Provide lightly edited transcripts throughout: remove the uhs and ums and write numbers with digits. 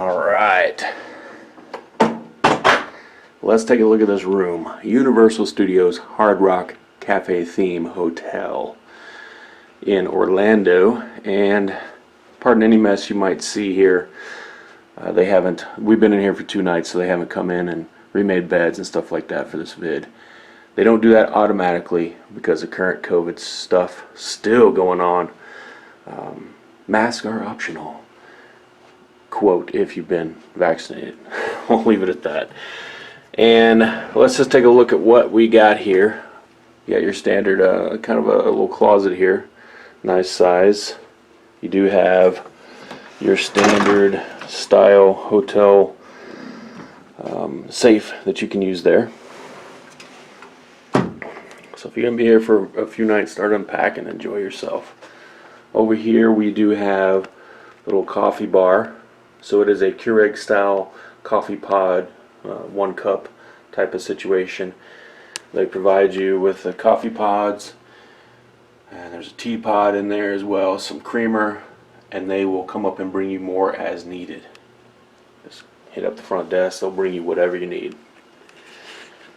Alright, let's take a look at this room. Universal Studios Hard Rock Cafe Theme Hotel in Orlando, and pardon any mess you might see here. We've been in here for 2 nights, so they haven't come in and remade beds and stuff like that for this vid. They don't do that automatically because of current COVID stuff still going on. Masks are optional. Quote, if you've been vaccinated. We'll leave it at that. And let's just take a look at what we got here. You got your standard kind of a little closet here. Nice size. You do have your standard style hotel safe that you can use there. So if you're going to be here for a few nights, start unpacking, enjoy yourself. Over here we do have a little coffee bar. So it is a Keurig style coffee pod, 1 cup type of situation. They provide you with the coffee pods, and there's a teapot in there as well, some creamer, and they will come up and bring you more as needed. Just hit up the front desk, they'll bring you whatever you need.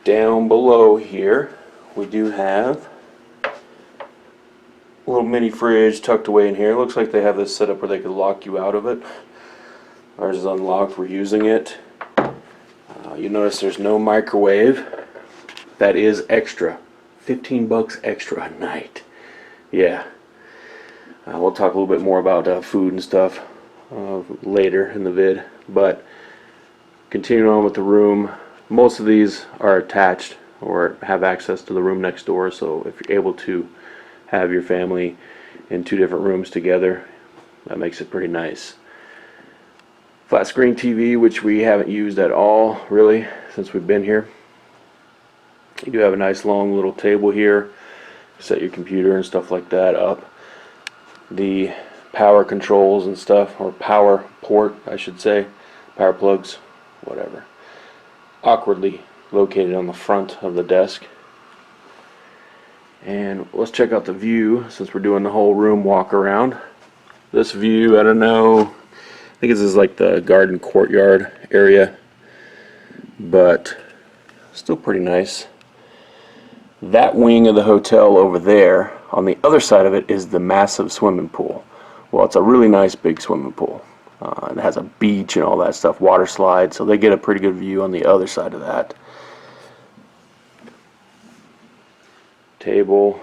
Down below here we do have a little mini fridge tucked away in here. It looks like they have this set up where they could lock you out of it. Ours is unlocked, we're using it. You notice there's no microwave. That is extra. 15 bucks extra a night. Yeah. We'll talk a little bit more about food and stuff later in the vid. But continuing on with the room, most of these are attached or have access to the room next door. So if you're able to have your family in 2 different rooms together, that makes it pretty nice. Flat screen TV, which we haven't used at all really since we've been here. You do have a nice long little table here. Set your computer and stuff like that up. The power controls and stuff, or power port I should say, power plugs, whatever, awkwardly located on the front of the desk. And let's check out the view since we're doing the whole room walk around. This view, I don't know, I think this is like the garden courtyard area, but still pretty nice. That wing of the hotel over there, on the other side of it, is the massive swimming pool. Well, it's a really nice big swimming pool. It has a beach and all that stuff, water slide, so they get a pretty good view on the other side of that. Table,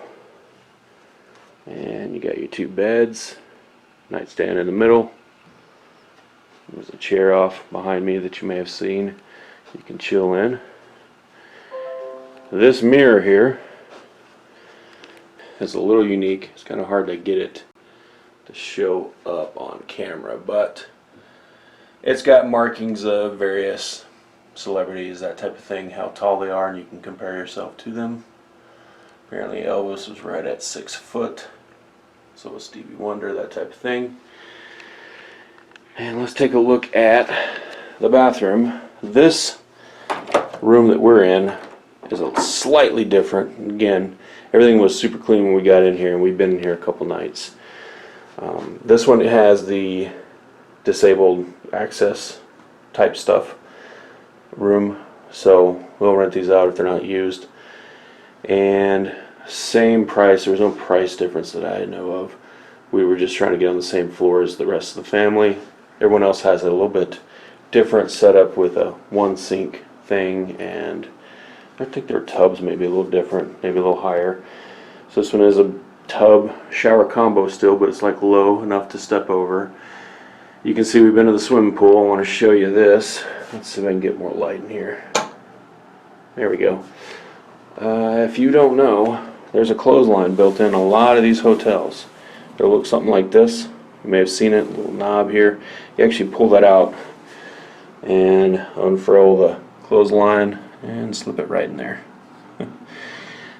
and you got your 2 beds, nightstand in the middle. There's a chair off behind me that you may have seen. You can chill in. This mirror here is a little unique. It's kind of hard to get it to show up on camera, but it's got markings of various celebrities, that type of thing, how tall they are, and you can compare yourself to them. Apparently Elvis was right at 6 foot, so was Stevie Wonder, that type of thing. And let's take a look at the bathroom. This room that we're in is slightly different. Again, everything was super clean when we got in here, and we've been in here a couple nights. This one has the disabled access type stuff room, so we'll rent these out if they're not used. And same price, there was no price difference that I know of. We were just trying to get on the same floor as the rest of the family. Everyone else has a little bit different setup with a 1 sink thing, and I think their tubs may be a little different, maybe a little higher. So this one is a tub shower combo still, but it's like low enough to step over. You can see we've been to the swimming pool. I want to show you this. Let's see if I can get more light in here. There we go. If you don't know, there's a clothesline built in a lot of these hotels. It'll look something like this. You may have seen it, a little knob here. You actually pull that out and unfurl the clothesline and slip it right in there.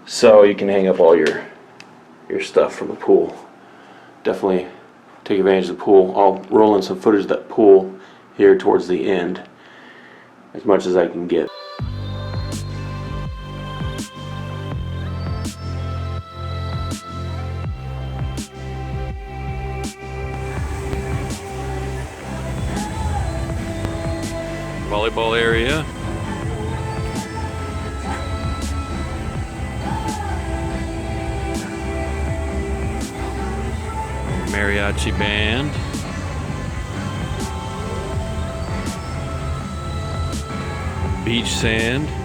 So you can hang up all your stuff from the pool. Definitely take advantage of the pool. I'll roll in some footage of that pool here towards the end, as much as I can get. volleyball area. Mariachi band. Beach sand.